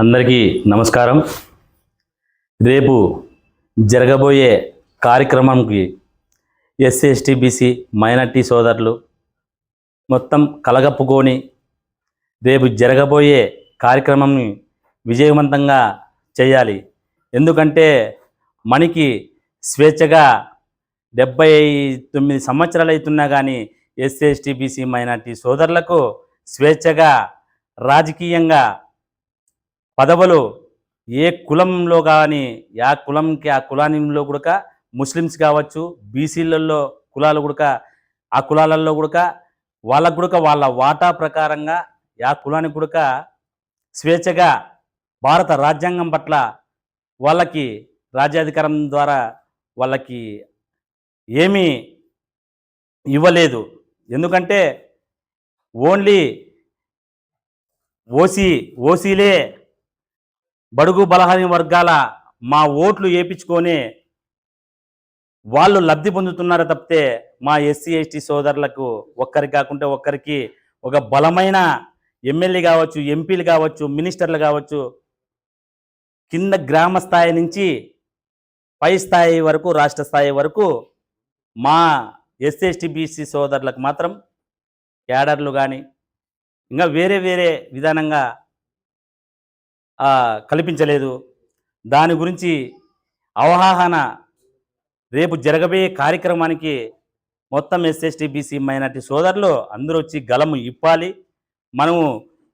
అందరికీ నమస్కారం. రేపు జరగబోయే కార్యక్రమంకి ఎస్సీ ఎస్టీ బీసీ మైనార్టీ సోదరులు మొత్తం కలగప్పుకొని రేపు జరగబోయే కార్యక్రమంని విజయవంతంగా చేయాలి. ఎందుకంటే మనకి స్వేచ్ఛగా 79 సంవత్సరాలు అవుతున్నా కానీ ఎస్సీ ఎస్టీ బీసీ మైనార్టీ సోదరులకు స్వేచ్ఛగా రాజకీయంగా పదవులు ఏ కులంలో కానీ ఆ కులంకి ఆ కులానిలో కూడా ముస్లిమ్స్ కావచ్చు, బీసీలలో కులాలు కూడా ఆ కులాలలో కూడా వాళ్ళకు కూడా వాళ్ళ వాటా ప్రకారంగా ఆ కులానికి కూడా స్వేచ్ఛగా భారత రాజ్యాంగం పట్ల వాళ్ళకి రాజ్యాధికారం ద్వారా వాళ్ళకి ఏమీ ఇవ్వలేదు. ఎందుకంటే ఓన్లీ ఓసీలే బడుగు బలహీన వర్గాల మా ఓట్లు వేయించుకొని వాళ్ళు లబ్ధి పొందుతున్నారు తప్పితే మా ఎస్సీ ఎస్టీ సోదరులకు ఒక్కరికి కాకుంటే ఒక్కరికి ఒక బలమైన ఎమ్మెల్యే కావచ్చు, ఎంపీలు కావచ్చు, మినిస్టర్లు కావచ్చు, కింద గ్రామ స్థాయి నుంచి పై స్థాయి వరకు రాష్ట్ర స్థాయి వరకు మా ఎస్సీ ఎస్టీ బీసీ సోదరులకు మాత్రం క్యాడర్లు కానీ ఇంకా వేరే విధానంగా కల్పించలేదు. దాని గురించి అవగాహన రేపు జరగబోయే కార్యక్రమానికి మొత్తం ఎస్సీ ఎస్టీ బీసీ మైనార్టీ సోదరులు అందరూ వచ్చి గలము ఇప్పాలి. మనము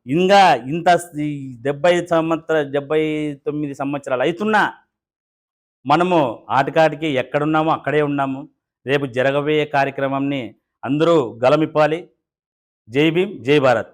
ఇంకా ఇంత 79 సంవత్సరాలు అవుతున్నా మనము ఆటికాటికి ఎక్కడున్నామో అక్కడే ఉన్నాము. రేపు జరగబోయే కార్యక్రమాన్ని అందరూ గలమిప్పాలి. జై భీమ్, జై భారత్.